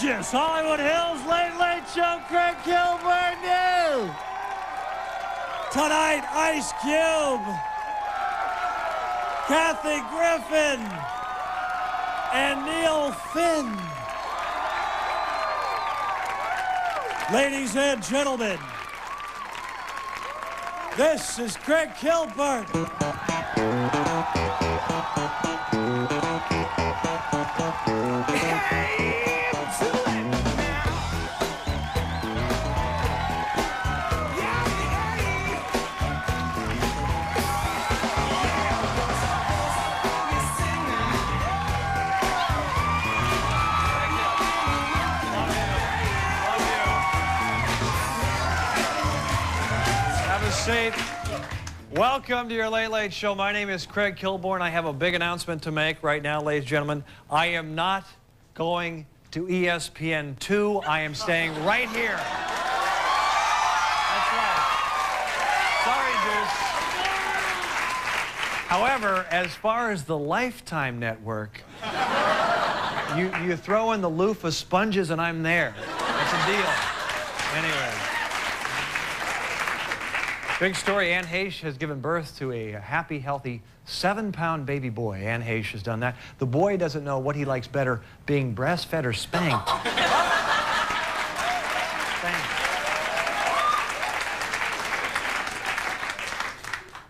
gorgeous Hollywood Hills Late Late Show, Craig Kilborn new. Tonight, Ice Cube, Kathy Griffin, and Neil Finn. Ladies and gentlemen, this is Craig Kilborn. Welcome to your Late Late Show. My name is Craig Kilborn. I have a big announcement to make right now, ladies and gentlemen. I am not going to ESPN2. I am staying right here. That's right. Sorry, Deuce. However, as far as the Lifetime Network, you throw in the loofah sponges and I'm there. That's a deal. Anyway. Big story, Anne Heche has given birth to a happy, healthy 7-pound baby boy. Anne Heche has done that. The boy doesn't know what he likes better, being breastfed or spanked.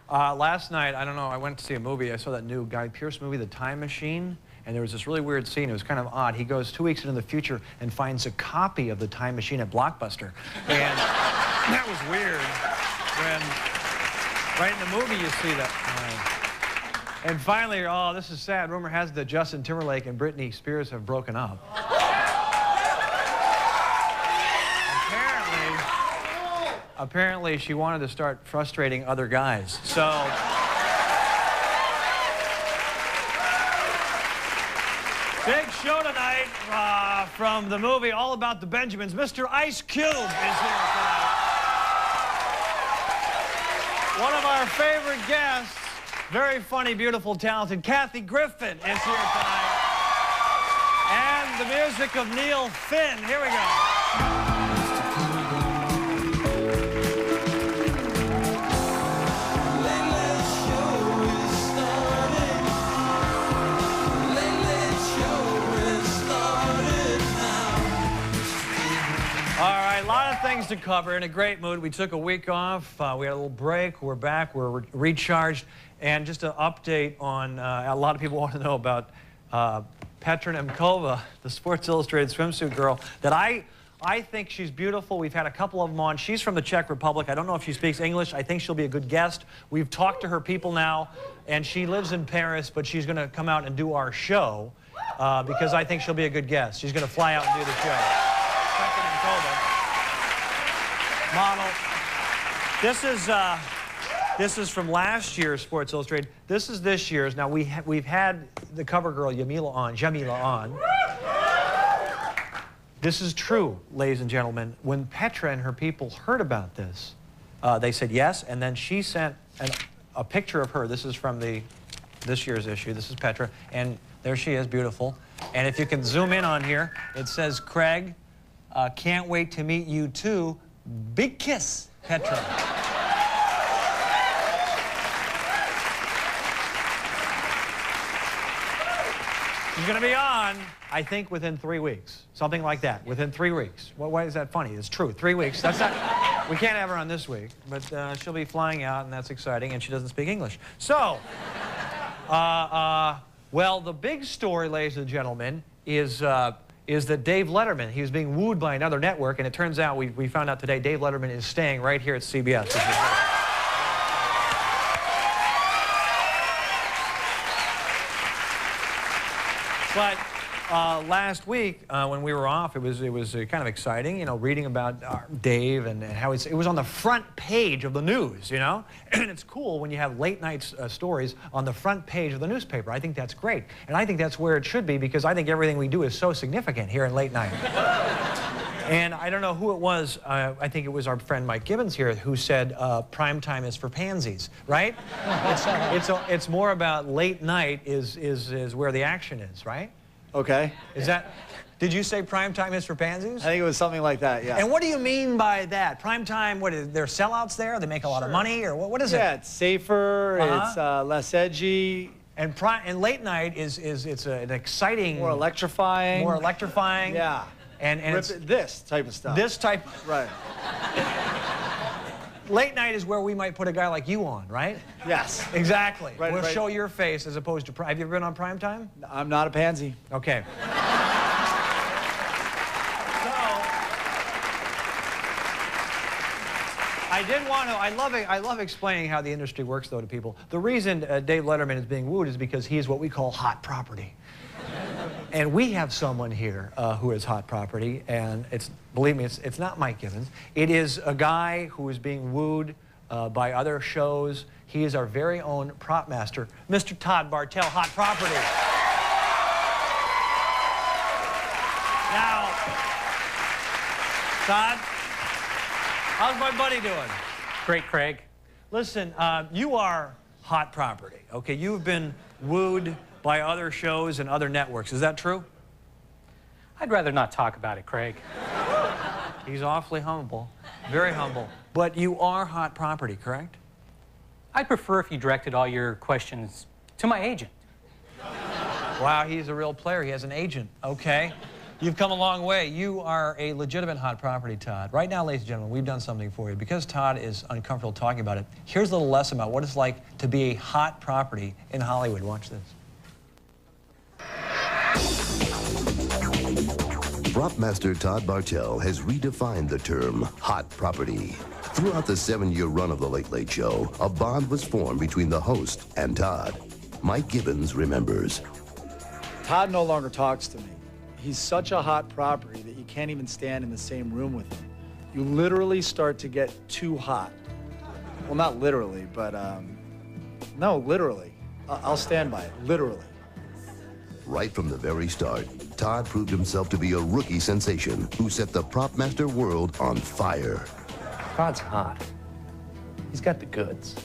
Last night, I don't know, I went to see a movie. I saw that new Guy Pearce movie, The Time Machine, and there was this really weird scene. It was kind of odd. He goes 2 weeks into the future and finds a copy of The Time Machine at Blockbuster. And that was weird. When right in the movie you see that. And finally, oh, this is sad. Rumor has it that Justin Timberlake and Britney Spears have broken up. Apparently, she wanted to start frustrating other guys. So, big show tonight from the movie All About the Benjamins. Mr. Ice Cube is here tonight. One of our favorite guests, very funny, beautiful, talented Kathy Griffin is here tonight. And the music of Neil Finn. Here we go. A lot of things to cover. In a great mood. We took a week off. We had a little break. We're back. We're recharged. And just an update on, a lot of people want to know about Petra Nemkova, the Sports Illustrated swimsuit girl, that I think she's beautiful. We've had a couple of them on. She's from the Czech Republic. I don't know if she speaks English. I think she'll be a good guest. We've talked to her people now, and she lives in Paris, but she's going to come out and do our show because I think she'll be a good guest. She's going to fly out and do the show. Petra Nemkova. Model. This is from last year's Sports Illustrated. This is this year's. Now we've had the cover girl Jamila on. This is true, ladies and gentlemen. When Petra and her people heard about this, they said yes, and then she sent a picture of her. This is from this year's issue. This is Petra, and there she is, beautiful. And if you can zoom in on here, it says, Craig, can't wait to meet you too. Big kiss, Petra. She's going to be on, I think, within 3 weeks. Something like that, within 3 weeks. Well, why is that funny? It's true, 3 weeks. That's not, we can't have her on this week, but she'll be flying out, and that's exciting, and she doesn't speak English. So, well, the big story, ladies and gentlemen, is that Dave Letterman, he was being wooed by another network, and it turns out, we found out today, Dave Letterman is staying right here at CBS. But last week, when we were off, it was kind of exciting, you know, reading about Dave and how it was on the front page of the news, you know? And it's cool when you have late night stories on the front page of the newspaper. I think that's great. And I think that's where it should be, because I think everything we do is so significant here in late night. And I don't know who it was, I think it was our friend Mike Gibbons here, who said prime time is for pansies, right? It's more about late night is where the action is, right? Okay. Is that, Did you say prime time is for pansies? I think it was something like that, yeah. And what do you mean by that? Prime time, what is there sellouts there? They make a lot of money, or what is it? Yeah, it's safer, it's less edgy. And late night is an exciting... More electrifying. More electrifying. Yeah. And it's this type of stuff. This type... Right. Late night is where we might put a guy like you on, right? Yes. Exactly. Right, we'll right. show your face as opposed to... Have you ever been on prime time? I'm not a pansy. Okay. I did want to, I love explaining how the industry works, though, to people. The reason Dave Letterman is being wooed is because he is what we call hot property. And we have someone here who is hot property, and believe me, it's not Mike Gibbons. It is a guy who is being wooed by other shows. He is our very own prop master, Mr. Todd Bartell, hot property. Now, Todd, how's my buddy doing? Great, Craig. Listen, you are hot property, okay? You've been wooed by other shows and other networks. Is that true? I'd rather not talk about it, Craig. He's awfully humble, very humble. But you are hot property, correct? I'd prefer if you directed all your questions to my agent. Wow, he's a real player. He has an agent, okay? You've come a long way. You are a legitimate hot property, Todd. Right now, ladies and gentlemen, we've done something for you. Because Todd is uncomfortable talking about it, here's a little lesson about what it's like to be a hot property in Hollywood. Watch this. Prop master Todd Bartell has redefined the term hot property. Throughout the 7-year run of The Late Late Show, a bond was formed between the host and Todd. Mike Gibbons remembers. Todd no longer talks to me. He's such a hot property that you can't even stand in the same room with him. You literally start to get too hot. Well, not literally, but no, literally. I'll stand by it, literally. Right from the very start, Todd proved himself to be a rookie sensation who set the prop master world on fire. Todd's hot. He's got the goods.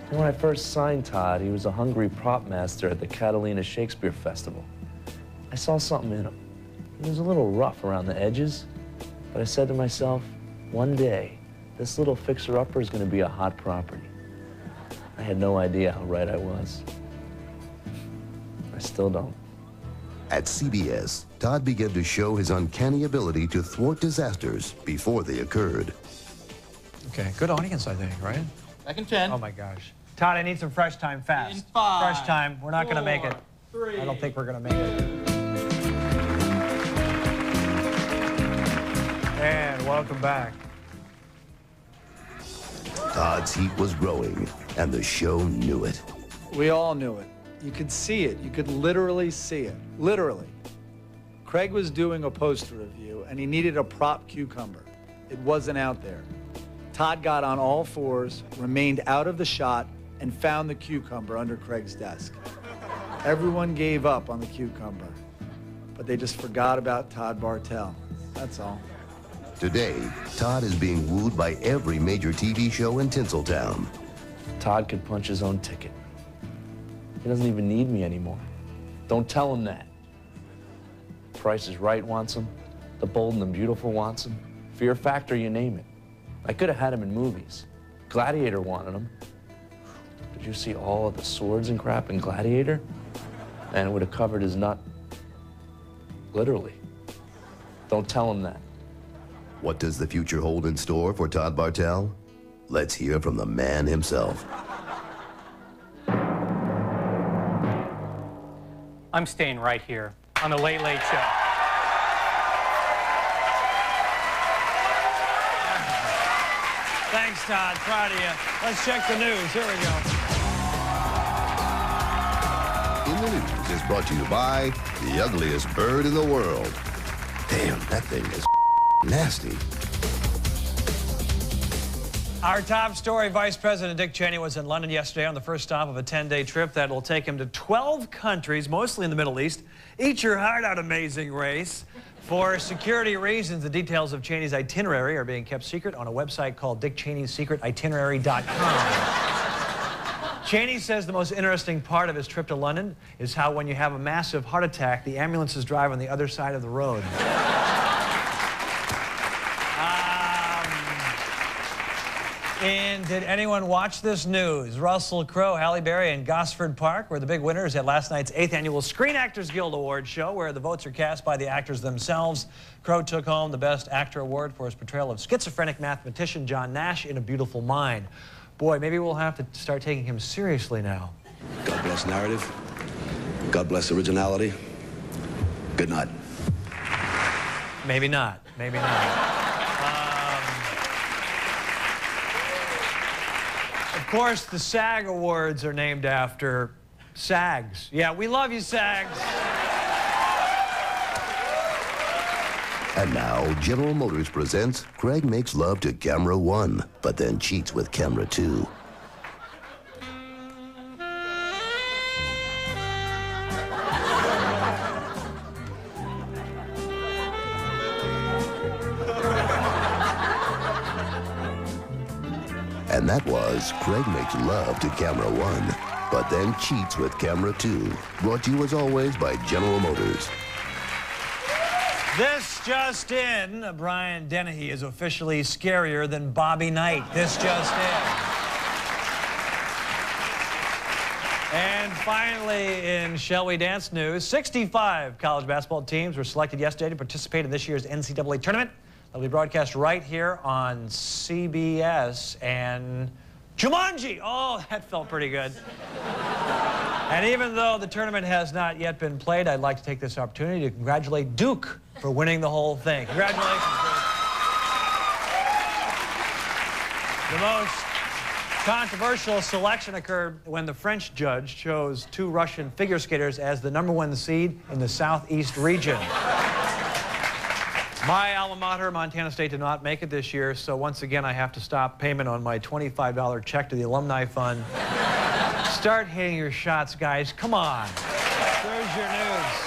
And when I first signed Todd, he was a hungry prop master at the Catalina Shakespeare Festival. I saw something in him. He was a little rough around the edges, but I said to myself, one day, this little fixer-upper is going to be a hot property. I had no idea how right I was. I still don't. At CBS, Todd began to show his uncanny ability to thwart disasters before they occurred. Okay, good audience, I think, right? Back in 10. Oh, my gosh. Todd, I need some fresh time fast. In 5. Fresh time. We're not going to make it. 3. I don't think we're going to make it. And welcome back. Todd's heat was growing, and the show knew it. We all knew it. You could see it. You could literally see it. Literally. Craig was doing a poster review, and he needed a prop cucumber. It wasn't out there. Todd got on all fours, remained out of the shot, and found the cucumber under Craig's desk. Everyone gave up on the cucumber, but they just forgot about Todd Bartell. That's all. Today, Todd is being wooed by every major TV show in Tinseltown. Todd could punch his own ticket. He doesn't even need me anymore. Don't tell him that. Price is Right wants him. The Bold and the Beautiful wants him. Fear Factor, you name it. I could have had him in movies. Gladiator wanted him. Did you see all of the swords and crap in Gladiator? And it would have covered his nut. Literally. Don't tell him that. What does the future hold in store for Todd Bartell? Let's hear from the man himself. I'm staying right here on The Late Late Show. Thanks, Todd. Proud of you. Let's check the news. Here we go. In the News is brought to you by the ugliest bird in the world. Damn, that thing is nasty. Our top story, Vice President Dick Cheney was in London yesterday on the first stop of a 10-day trip that will take him to 12 countries, mostly in the Middle East. Eat your heart out, amazing race. For security reasons, the details of Cheney's itinerary are being kept secret on a website called dickcheneysecretitinerary.com. Cheney says the most interesting part of his trip to London is how when you have a massive heart attack, the ambulances drive on the other side of the road. And did anyone watch this news? Russell Crowe, Halle Berry, and Gosford Park were the big winners at last night's 8th annual Screen Actors Guild Awards show, where the votes are cast by the actors themselves. Crowe took home the Best Actor award for his portrayal of schizophrenic mathematician John Nash in A Beautiful Mind. Boy, maybe we'll have to start taking him seriously now. God bless narrative. God bless originality. Good night. Maybe not. Maybe not. Of course, the SAG Awards are named after SAGs. Yeah, we love you, SAGs. And now, General Motors presents Craig Makes Love to Camera 1, but then cheats with Camera 2. And that was Craig Makes Love to Camera 1, but then cheats with Camera 2. Brought to you as always by General Motors. This just in, Brian Dennehy is officially scarier than Bobby Knight. This just in. And finally, in Shall We Dance news, 65 college basketball teams were selected yesterday to participate in this year's NCAA tournament. They'll be broadcast right here on CBS. And Jumanji! Oh, that felt pretty good. And even though the tournament has not yet been played, I'd like to take this opportunity to congratulate Duke for winning the whole thing. Congratulations, Duke. The most controversial selection occurred when the French judge chose 2 Russian figure skaters as the #1 seed in the Southeast region. My alma mater, Montana State, did not make it this year, so once again I have to stop payment on my $25 check to the Alumni Fund. Start hitting your shots, guys. Come on. There's your news.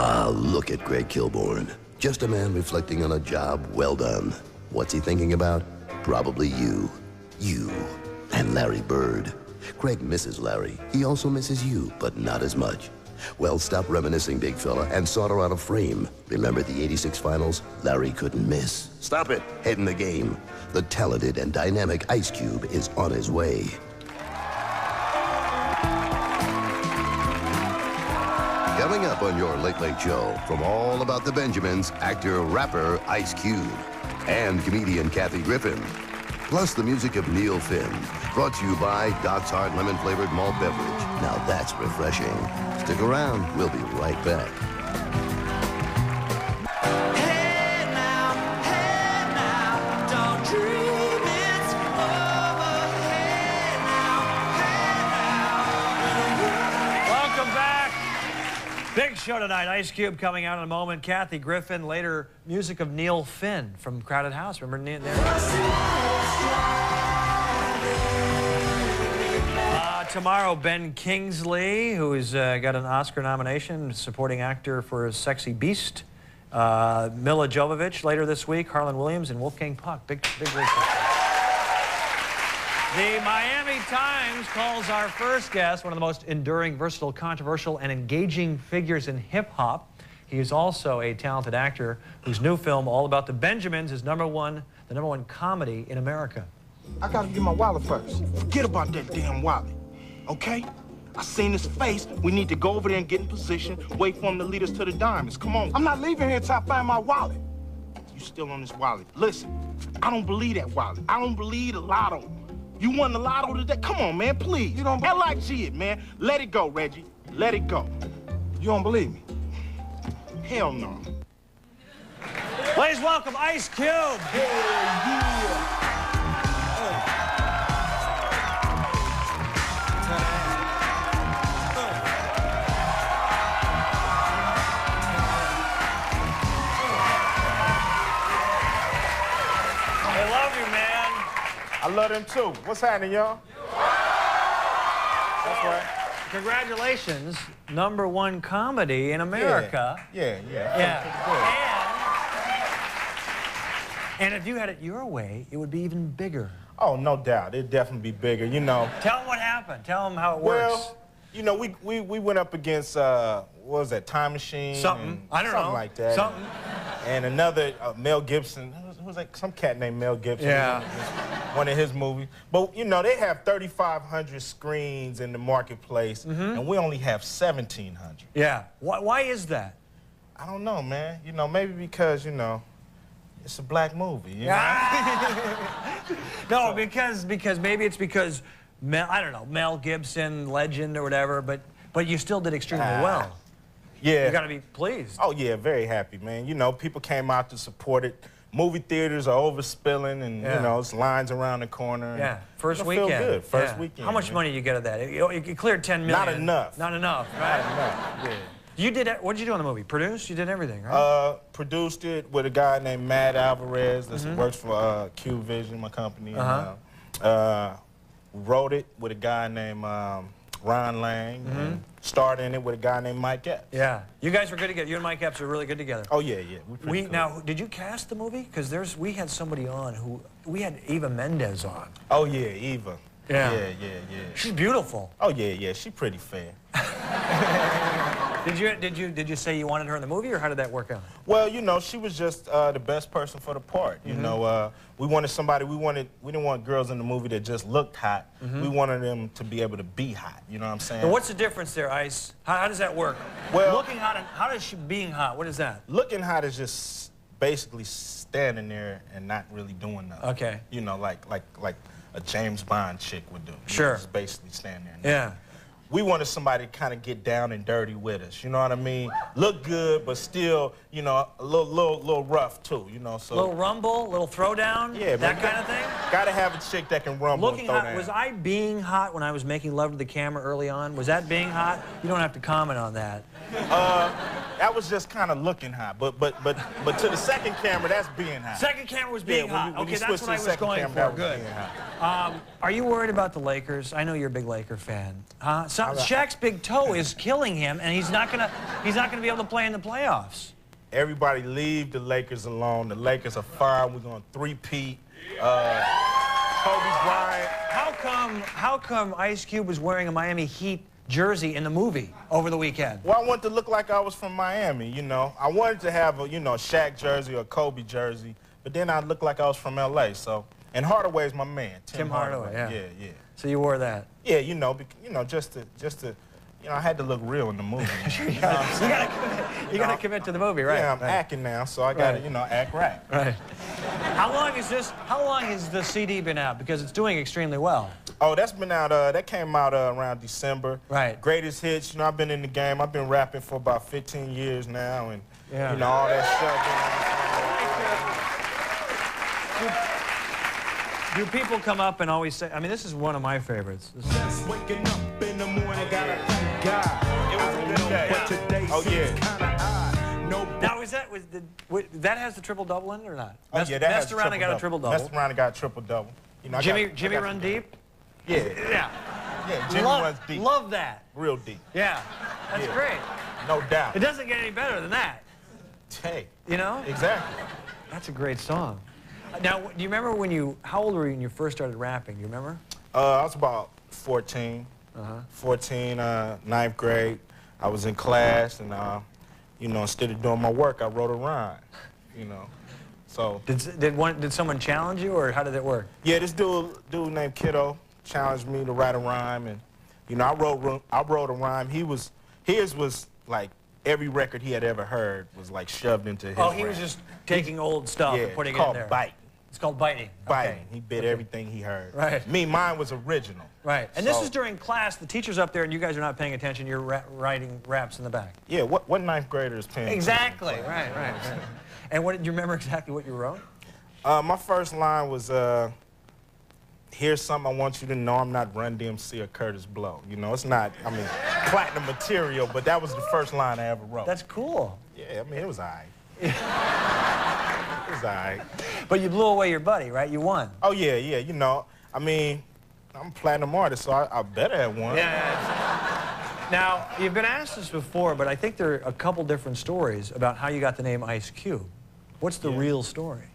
Ah, look at Greg Kilborn. Just a man reflecting on a job well done. What's he thinking about? Probably you. You. And Larry Bird. Craig misses Larry. He also misses you, but not as much. Well, stop reminiscing, big fella, and solder out a frame. Remember the '86 finals? Larry couldn't miss. Stop it. Head in the game. The talented and dynamic Ice Cube is on his way. Coming up on your Late Late Show, from All About the Benjamins, actor-rapper Ice Cube and comedian Kathy Griffin. Plus the music of Neil Finn. Brought to you by Doc's Hard Lemon-flavored malt beverage. Now that's refreshing. Stick around. We'll be right back. Hey now, don't dream it's over. Hey now. Welcome back. Big show tonight. Ice Cube coming out in a moment. Kathy Griffin. Later, music of Neil Finn from Crowded House. Remember Neil there? Tomorrow, Ben Kingsley, who's got an Oscar nomination, supporting actor for Sexy Beast. Mila Jovovich later this week. Harlan Williams and Wolfgang Puck. Big week. The Miami Times calls our first guest one of the most enduring, versatile, controversial, and engaging figures in hip-hop. He is also a talented actor whose new film, All About the Benjamins, is the number one comedy in America. I gotta get my wallet first. Forget about that damn wallet, okay? I seen his face. We need to go over there and get in position, wait for him to lead us to the diamonds. Come on. I'm not leaving here until I find my wallet. You still on this wallet. Listen, I don't believe that wallet. I don't believe the lotto. You won the lotto today? Come on, man, please. You don't believe L.I.G. it, man. Let it go, Reggie. Let it go. You don't believe me? Hell no. Please welcome Ice Cube. Yeah. I love them too. What's happening, y'all? That's right. Congratulations, #1 comedy in America. Yeah. And if you had it your way, it would be even bigger. Oh, no doubt. It'd definitely be bigger, you know. Tell them what happened. Tell them how it works. Well, you know, we went up against, what was that, Time Machine? Something. I don't know. Something like that. Something. And another, Mel Gibson. Who was like some cat named Mel Gibson. Yeah. One of his movies. But, you know, they have 3,500 screens in the marketplace, and we only have 1,700. Yeah. Why is that? I don't know, man. You know, maybe because, you know, it's a black movie, you know? No, because maybe it's because, I don't know, Mel Gibson, legend or whatever, but you still did extremely well. Yeah. You got to be pleased. Oh, yeah, very happy, man. You know, people came out to support it. Movie theaters are overspilling, and, you know, it's lines around the corner. Yeah, first weekend. weekend. Feel good, first weekend. How much money did you get of that? It cleared 10 million. Not enough. Not enough, right? Not enough, yeah. You did, what did you do on the movie? Produce? You did everything, right? Produced it with a guy named Matt Alvarez that works for Q Vision, my company. Wrote it with a guy named Ron Lang. And starred in it with a guy named Mike Epps. Yeah. You guys were good together. You and Mike Epps are really good together. Oh, yeah, yeah. Cool. Now, did you cast the movie? Because we had somebody on who, we had Eva Mendes on. Oh, yeah, Eva. Yeah. Yeah. She's beautiful. Oh, yeah, she's pretty fair. Did you say you wanted her in the movie, or how did that work out? Well, you know, she was just the best person for the part. You know, we wanted somebody. We didn't want girls in the movie that just looked hot. We wanted them to be able to be hot. You know what I'm saying? But what's the difference there, Ice? How does that work? Well, looking hot and how does she being hot? What is that? Looking hot is just basically standing there and not really doing nothing. Okay. You know, like a James Bond chick would do. Sure. Just basically stand there. Yeah. We wanted somebody to kind of get down and dirty with us. You know what I mean? Look good, but still, you know, a little rough too. You know, so. Little rumble, little throwdown. Yeah, that kind of thing. Gotta have a chick that can rumble. Looking hot. Was I being hot when I was making love to the camera early on? Was that being hot? You don't have to comment on that. That was just kind of looking hot, but to the second camera, that's being hot. Second camera was being hot. When okay, you that's switch what I to the was second going camera, for. that was Good. being hot. Are you worried about the Lakers? I know you're a big Laker fan. Shaq's big toe is killing him, and he's not gonna be able to play in the playoffs. Everybody leave the Lakers alone. The Lakers are fine. We're going to three-peat. Kobe Bryant. How come Ice Cube was wearing a Miami Heat jersey in the movie over the weekend? Well, I wanted to look like I was from Miami, you know. I wanted to have a, you know, Shaq jersey or Kobe jersey, but then I looked like I was from L.A., so. And Hardaway's my man, Tim Hardaway. Yeah. So you wore that? Yeah, you know, just to, you know, I had to look real in the movie. You gotta commit to the movie, right? Yeah, I'm acting now, so I gotta, you know, act right. Right. How long has the CD been out? Because it's doing extremely well. Oh, that's been out, that came out around December. Right. Greatest hits, you know, I've been in the game. I've been rapping for about 15 years now, and, you know, all that stuff. Do people come up and always say, I mean, this is one of my favorites. Just waking up in the morning, gotta thank God. It was a good day. But today seems kinda odd. Now, that has the triple-double in it or not? Oh, yeah, that has around and got a triple-double. Messed around and got a triple-double. You know, Jimmy Run Deep? Yeah. Yeah. Jimmy runs deep. Love that. Real deep. Yeah. That's great. No doubt. It doesn't get any better than that. Hey. You know? Exactly. That's a great song. Now, do you remember how old were you when you first started rapping? Do you remember? I was about 14. 14, ninth grade. I was in class, and, you know, instead of doing my work, I wrote a rhyme, you know. So. Did someone challenge you, or how did it work? Yeah, this dude named Kiddo challenged me to write a rhyme, and, you know, I wrote a rhyme. His was like, every record he had ever heard was like shoved into his Oh, he rap. was just taking old stuff and putting it in there. Bite. It's called biting. Biting. Okay. He bit everything he heard. Right. Mine was original. Right. And this is during class. The teacher's up there, and you guys are not paying attention. You're writing raps in the back. Yeah. What ninth grader is paying Exactly. attention? Right. And do you remember exactly what you wrote? My first line was, here's something I want you to know. I'm not Run DMC or Curtis Blow. You know, it's not, I mean, platinum material, but that was the first line I ever wrote. That's cool. Yeah, I mean, it was all right. It was all right. But you blew away your buddy, right? You won. Oh, yeah. You know, I mean, I'm a platinum artist, so I better have won. Yeah. Now, you've been asked this before, but I think there are a couple different stories about how you got the name Ice Cube. What's the real story?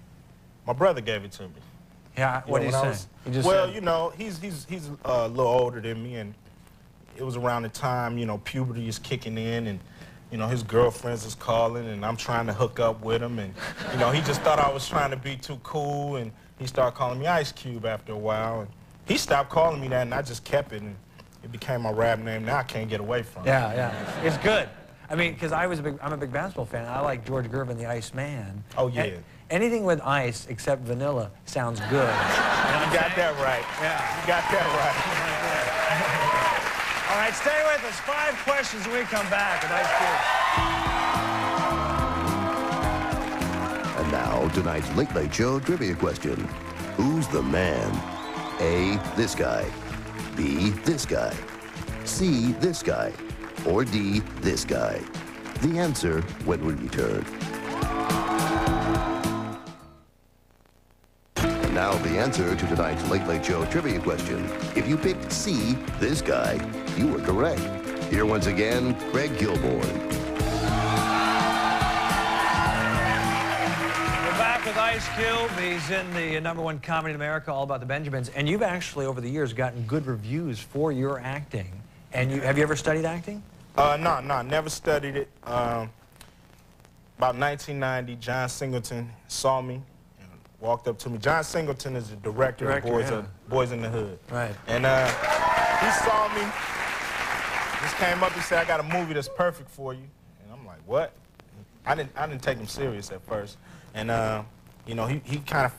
My brother gave it to me. Yeah, what do you say? He just well, said, you know, he's a little older than me, and it was around the time, you know, puberty is kicking in, and, you know, his girlfriends is calling, and I'm trying to hook up with him, and, you know, he just thought I was trying to be too cool, and he started calling me Ice Cube after a while, and he stopped calling me that, and I just kept it, and it became my rap name. Now I can't get away from it. Yeah. It's good. I mean, because I'm a big basketball fan. I like George Gervin, the Ice Man. Oh, yeah. Anything with ice except vanilla sounds good. You got that right. Yeah. You got that right. All right, stay with us. 5 questions when we come back with Ice Cube. And now, tonight's Late Late Show trivia question. Who's the man? A, this guy. B, this guy. C, this guy. Or D, this guy. The answer when we return. And now the answer to tonight's Late Late Show trivia question. If you picked C, this guy, you were correct. Here once again, Craig Kilborn. We're back with Ice Cube. He's in the #1 comedy in America, All About the Benjamins. And you've actually, over the years, gotten good reviews for your acting. And have you ever studied acting? No, never studied it. About 1990, John Singleton saw me and walked up to me. John Singleton is the director of Boys in the Hood. Right. And he saw me, just came up and said, I got a movie that's perfect for you. And I'm like, what? I didn't take him serious at first. And, you know, he kind of,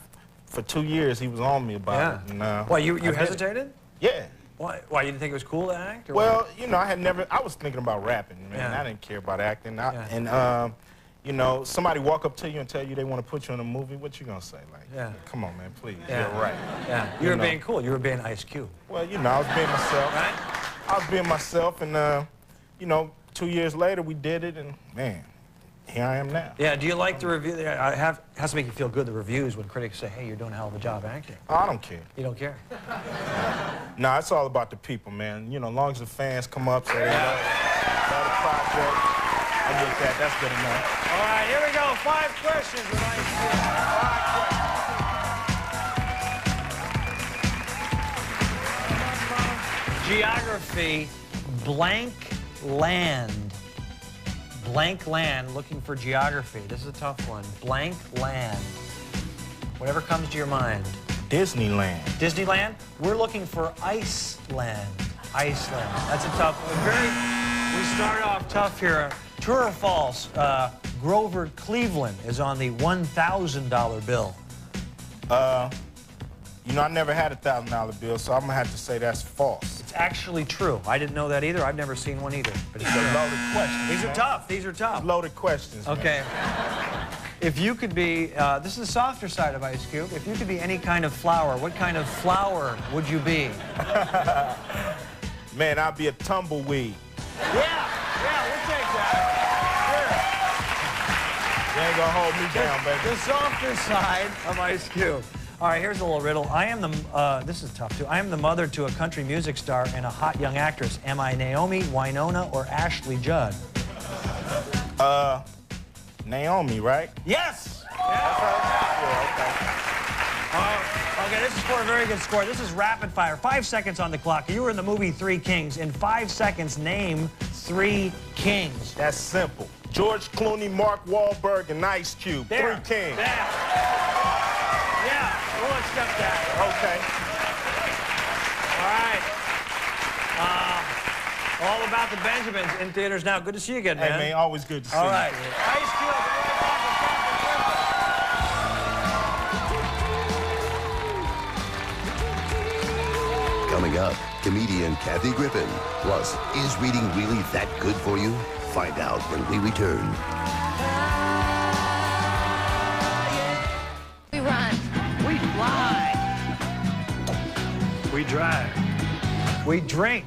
for 2 years, he was on me about it. And, Why, you hesitated? Yeah. Why, you didn't think it was cool to act? Or Well, what? you know, I was thinking about rapping, man. Yeah. I didn't care about acting. And, you know, somebody walk up to you and tell you they want to put you in a movie, what you gonna say? Like, come on, man, please. Yeah. You're right. Yeah, you were being cool. You were being Ice Cube. Well, you know, I was being myself. Right? I was being myself, and, you know, 2 years later, we did it, and, man, here I am now. Yeah, do you like the review? It has to make you feel good, the reviews, when critics say, hey, you're doing a hell of a job acting. Oh, I don't care. You don't care? No, it's all about the people, man. You know, as long as the fans come up, say, love the project, I get that. That's good enough. All right, here we go. 5 questions with Ice Cube. 5 questions. Geography, blank land. Blank land, looking for geography. This is a tough one. Blank land. Whatever comes to your mind. Disneyland. Disneyland? We're looking for Iceland. Iceland. That's a tough one. We start off tough here. True or false? Grover Cleveland is on the $1,000 bill. You know, I never had a $1,000 bill, so I'm gonna have to say that's false. It's actually true. I didn't know that either. I've never seen one either. But These are loaded questions. These are tough. These are tough. Loaded questions. Okay. If you could be, this is the softer side of Ice Cube. If you could be any kind of flower, what kind of flower would you be? Man, I'd be a tumbleweed. Yeah, we'll take that. You ain't gonna hold me down, baby. The softer side of Ice Cube. All right, here's a little riddle. I am the, this is tough too. I am the mother to a country music star and a hot young actress. Am I Naomi, Winona, or Ashley Judd? Naomi, right? Yes! Okay, this is for a very good score. This is rapid fire. 5 seconds on the clock. You were in the movie 3 Kings. In 5 seconds, name 3 kings. That's simple. George Clooney, Mark Wahlberg, and Ice Cube. There. 3 kings. Yeah, we'll accept that. Okay. All right. All About the Benjamins in theaters now. Good to see you again, man. Hey, man, always good to see you. All right. Ice Cube, we'll be right back with Coming up, comedian Kathy Griffin. Plus, is reading really that good for you? Find out when we return. We run. We fly. We drive. We drink.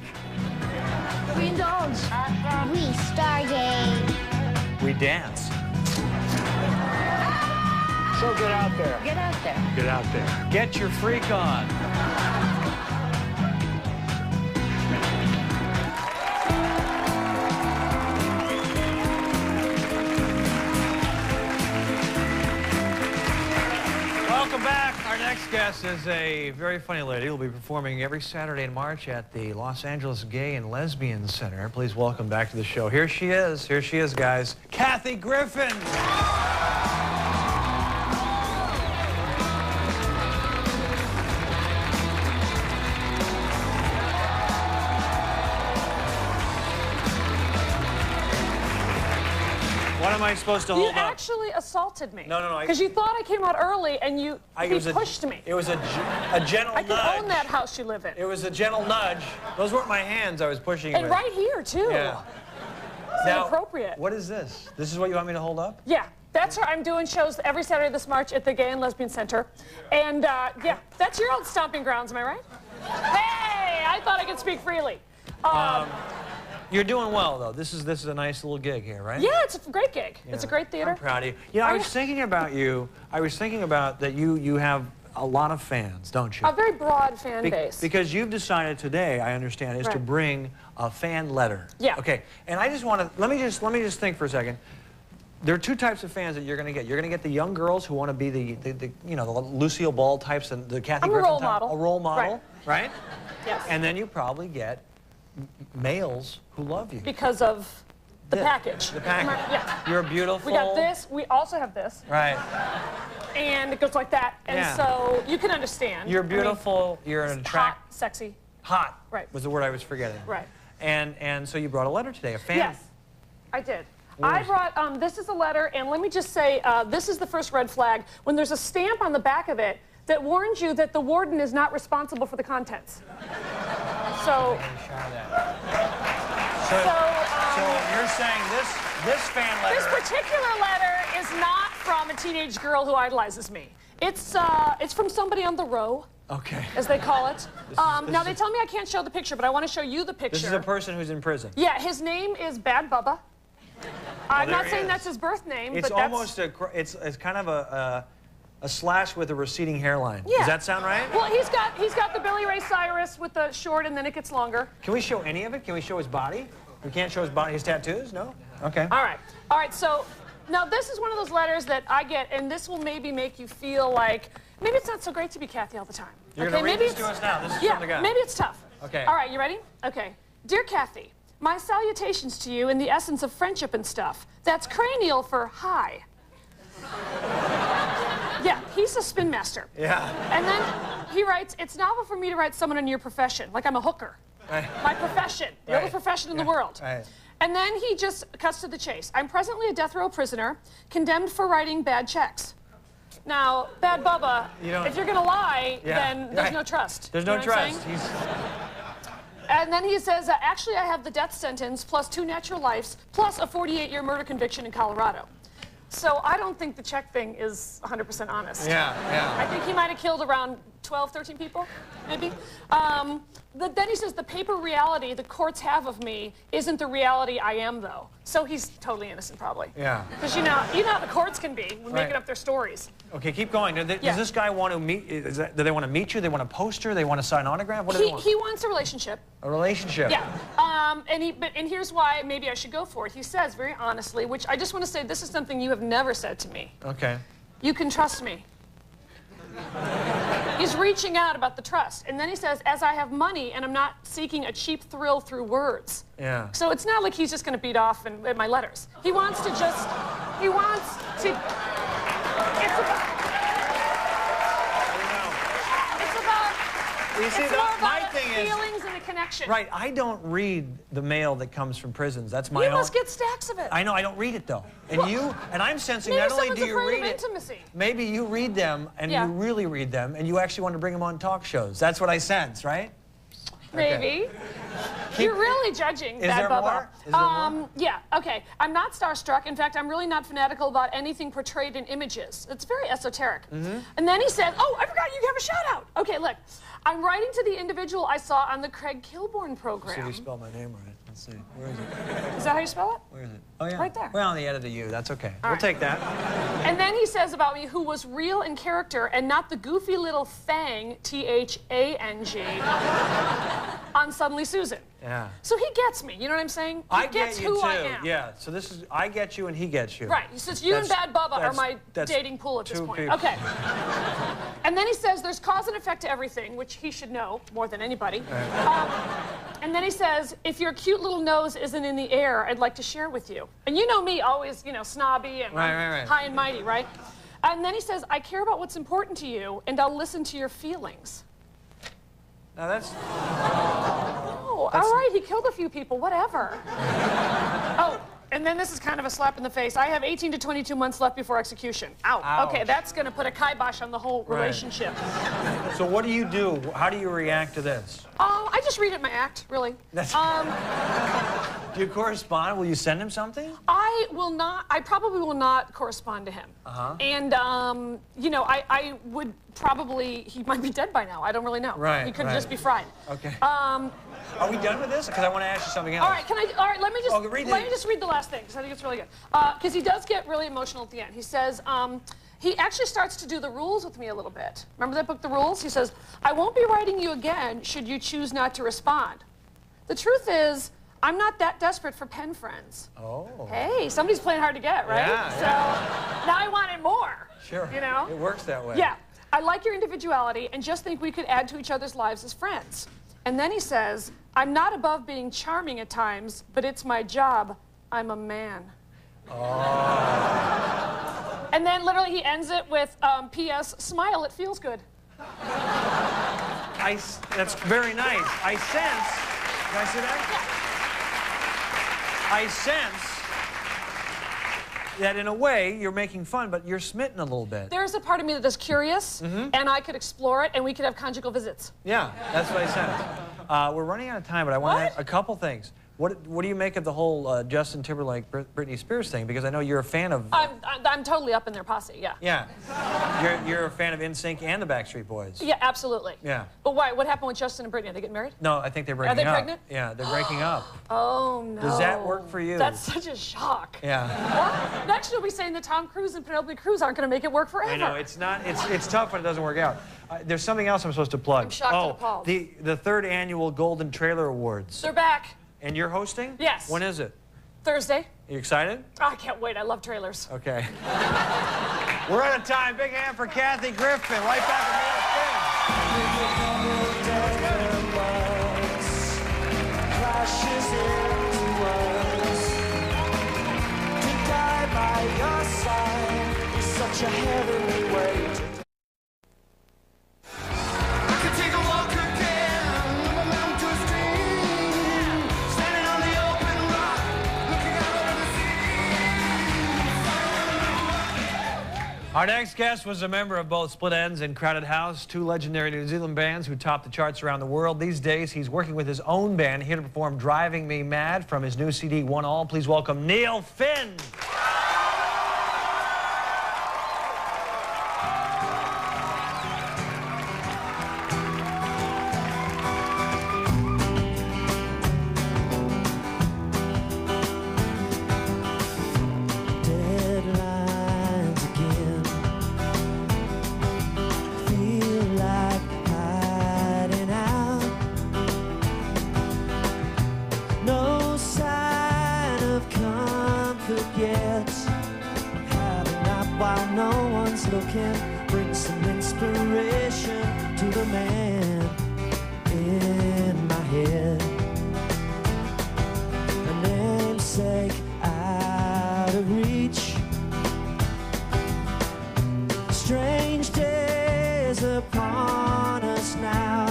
We indulge. We stargate. We dance. So get out there. Get out there. Get out there. Get your freak on. Welcome back. Our next guest is a very funny lady who will be performing every Saturday in March at the Los Angeles Gay and Lesbian Center. Please welcome back to the show. Here she is. Here she is, guys. Kathy Griffin. What am I supposed to hold up? You actually assaulted me. No. Because you thought I came out early and he pushed me. It was a gentle nudge. I can own that house you live in. It was a gentle nudge. Those weren't my hands I was pushing you And with. right here, too. Yeah. It's inappropriate. What is this? This is what you want me to hold up? Yeah. That's her. I'm doing shows every Saturday this March at the Gay and Lesbian Center. And, yeah, that's your old stomping grounds, am I right? Hey, I thought I could speak freely. You're doing well, though. This is a nice little gig here, right? Yeah, it's a great gig. Yeah. It's a great theater. I'm proud of you. You know, I was thinking about you. I was thinking about that you have a lot of fans, don't you? A very broad fan base. Because you've decided today, I understand, is to bring a fan letter. Yeah. Okay. And I just want to let me just think for a second. There are two types of fans that you're going to get. You're going to get the young girls who want to be the Lucille Ball types and the Kathy Griffin role model. A role model, right? Yes. And then you probably get males who love you. Because of the package. The package. Yeah. You're beautiful. We got this. We also have this. Right. And it goes like that. And so you can understand. You're beautiful. You're an attractive. Hot, sexy. Hot. Right. Was the word I was forgetting. Right. And so you brought a letter today, a fan. Yes, I did. I brought, this is a letter, and let me just say, this is the first red flag. When there's a stamp on the back of it that warns you that the warden is not responsible for the contents. So you're saying this fan letter. This particular letter is not from a teenage girl who idolizes me. It's from somebody on the row. Okay. As they call it. Now, they tell me I can't show the picture, but I want to show you the picture. This is a person who's in prison. Yeah, his name is Bad Bubba. I'm not saying that's his birth name, it's but that's... almost it's kind of a slash with a receding hairline. Yeah. Does that sound right? Well, he's got the Billy Ray Cyrus with the short, and then it gets longer. Can we show any of it? Can we show his body? We can't show his body, his tattoos? No? Okay. All right, so now this is one of those letters that I get, and this will maybe make you feel like maybe it's not so great to be Kathy all the time. You're going to read this to us now. This is from the guy. Maybe it's tough. Okay. All right, you ready? Okay. Dear Kathy, my salutations to you in the essence of friendship and stuff. That's cranial for hi. Yeah, he's a spin master. Yeah. And then he writes, it's novel for me to write someone in your profession, like I'm a hooker. Right. My profession, the only profession in the world. Right. And then he just cuts to the chase. I'm presently a death row prisoner, condemned for writing bad checks. Now, Bad Bubba, if you're gonna lie, then there's no trust. There's no trust. And then he says, actually, I have the death sentence plus 2 natural lives plus a 48-year murder conviction in Colorado. So I don't think the check thing is 100% honest. Yeah. I think he might have killed around 12, 13 people, maybe. Then he says, the paper reality the courts have of me isn't the reality I am, though. So he's totally innocent, probably. Yeah. Because you know how the courts can be when making up their stories. Okay, keep going. Does this guy want to meet? Do they want to meet you? They want a poster? They want to sign an autograph? What do they want? He wants a relationship. A relationship. Yeah. And here's why maybe I should go for it. He says very honestly, which I just want to say, this is something you have never said to me. Okay. You can trust me. He's reaching out about the trust. And then he says, as I have money and I'm not seeking a cheap thrill through words. Yeah. So it's not like he's just going to beat off in my letters. He wants to just, You see, my thing is feelings and a connection. Right. I don't read the mail that comes from prisons. That's my own. You must get stacks of it. I know. I don't read it though. And I'm sensing not only do you read it, maybe you read them and you really read them and you actually want to bring them on talk shows. That's what I sense, right? Maybe. Okay. You're really judging Bad Bubba. Is there more? Yeah, okay. I'm not starstruck. In fact, I'm really not fanatical about anything portrayed in images. It's very esoteric. And then he said, oh, I forgot you have a shout out. Okay, look. I'm writing to the individual I saw on the Craig Kilborn program. See if you spell my name right. Let's see. Where is it? Is that how you spell it? Where is it? Oh, yeah. Right there. Well, the edited U. That's okay. We'll take that. And then he says about me, who was real in character and not the goofy little thang, T-H-A-N-G, on Suddenly Susan. Yeah. So he gets me, you know what I'm saying? He gets get you who too. I am. Yeah, so this is, I get you and he gets you. Right, he says you and Bad Bubba are my dating pool at this point. People. Okay. And then he says there's cause and effect to everything, which he should know more than anybody. And then he says, if your cute little nose isn't in the air, I'd like to share with you. And you know me, always, you know, snobby and high and mighty, right? And then he says, I care about what's important to you, and I'll listen to your feelings. Now that's... Oh, all right, he killed a few people, whatever. Oh, and then this is kind of a slap in the face. I have 18 to 22 months left before execution. Ow. Ouch. Okay, that's going to put a kibosh on the whole relationship. So what do you do? How do you react to this? I just read it in my act, really. Do you correspond? Will you send him something? I will not. I probably will not correspond to him. And, you know, I would probably, he might be dead by now. I don't really know. Right. He could just be fried. Okay. Are we done with this? Because I want to ask you something else. All right, let me just read the last thing, because I think it's really good. Because he does get really emotional at the end. He says, he actually starts to do the rules with me a little bit. Remember that book, The Rules? He says, I won't be writing you again should you choose not to respond. The truth is, I'm not that desperate for pen friends. Oh. Hey, somebody's playing hard to get, right? Yeah, so now I wanted more. Sure. You know? It works that way. Yeah. I like your individuality and just think we could add to each other's lives as friends. And then he says, I'm not above being charming at times, but it's my job. I'm a man. Oh. And then literally he ends it with, P.S. Smile, it feels good. That's very nice. I sense, can I say that? Yeah. I sense that in a way you're making fun, but you're smitten a little bit. There's a part of me that is curious, and I could explore it, and we could have conjugal visits. Yeah, that's what I sense. We're running out of time, but I want to ask a couple things. What do you make of the whole Justin Timberlake, Britney Spears thing? Because I know you're a fan of... I'm totally up in their posse, yeah. Yeah. You're a fan of NSYNC and the Backstreet Boys. Yeah, absolutely. Yeah. But why? What happened with Justin and Britney? Are they getting married? No, I think they're breaking up. Are they pregnant? Yeah, they're breaking up. Oh, no. Does that work for you? That's such a shock. Yeah. What? Next you'll be saying that Tom Cruise and Penelope Cruz aren't going to make it work forever. I know, it's not, it's tough when it doesn't work out. There's something else I'm supposed to plug. I'm shocked and appalled. The third annual Golden Trailer Awards. They're back. And you're hosting? Yes. When is it? Thursday. You excited? Oh, I can't wait. I love trailers. Okay. We're out of time. Big hand for Kathy Griffin. Right back with such a heavenly way to Our next guest was a member of both Split Enz and Crowded House, two legendary New Zealand bands who topped the charts around the world. These days, he's working with his own band, here to perform Driving Me Mad from his new CD, One All. Please welcome Neil Finn. bring some inspiration to the man in my head. A namesake out of reach. Strange days upon us now,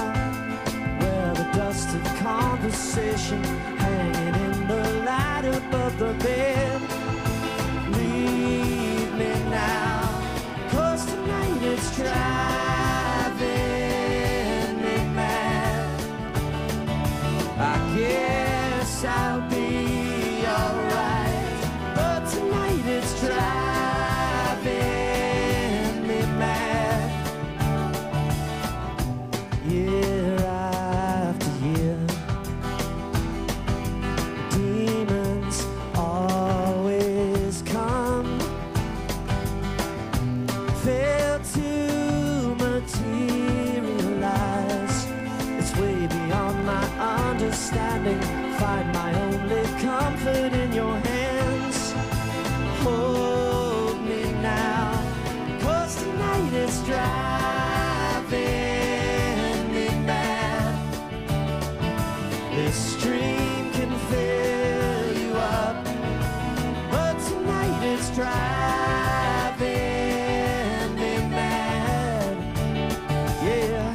where the dust of conversation hanging in the light above the bed. Leave me now. It's driving me mad. I guess I'll be alright, but tonight it's driving me mad. Year after year, demons always understanding, find my only comfort in your hands. Hold me now, 'cause tonight it's driving me mad. This dream can fill you up, but tonight it's driving me mad. Yeah.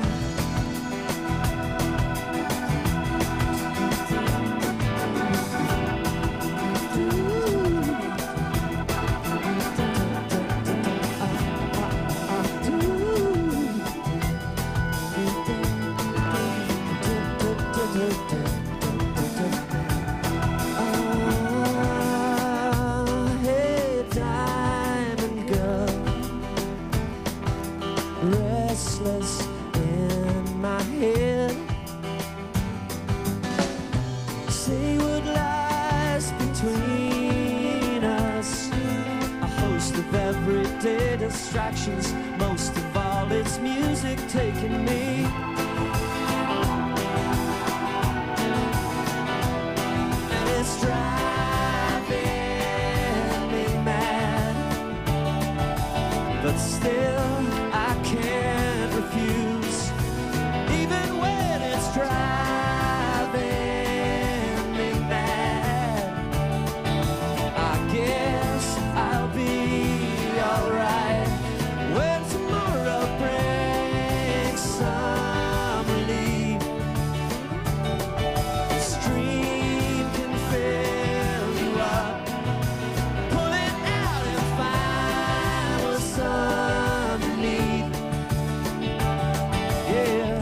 Hey, diamond girl, restless in my head. Say what lies between us, a host of everyday distractions. Most of all, it's music taking me. And it's driving me mad, but still I can't refuse, even when it's driving me mad. I guess I'll be alright when tomorrow brings some relief. The stream can fill you up, pull it out and find what's underneath. Yeah.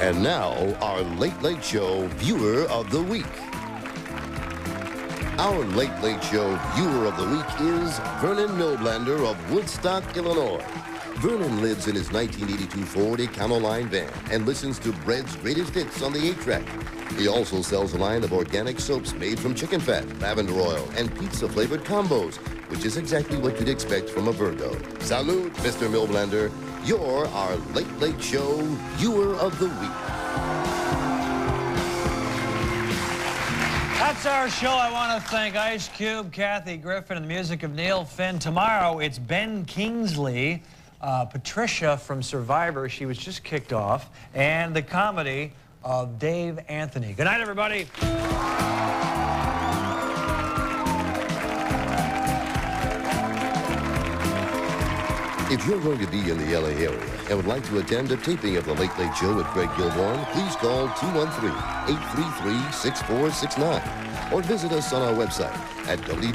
And now, our Late Late Show Viewer of the Week. Our Late Late Show Viewer of the Week is Vernon Millblander of Woodstock, Illinois. Vernon lives in his 1982 Ford Econoline van and listens to Bread's greatest hits on the 8-track. He also sells a line of organic soaps made from chicken fat, lavender oil, and pizza-flavored combos, which is exactly what you'd expect from a Virgo. Salute, Mr. Millblander. You're our Late Late Show Viewer of the Week. That's our show. I want to thank Ice Cube, Kathy Griffin, and the music of Neil Finn. Tomorrow, it's Ben Kingsley, Patricia from Survivor. She was just kicked off. And the comedy of Dave Anthony. Good night, everybody. If you're going to be in the LA area and would like to attend a taping of The Late Late Show with Greg Kilborn, please call 213-833-6469 or visit us on our website at www.cbs.com.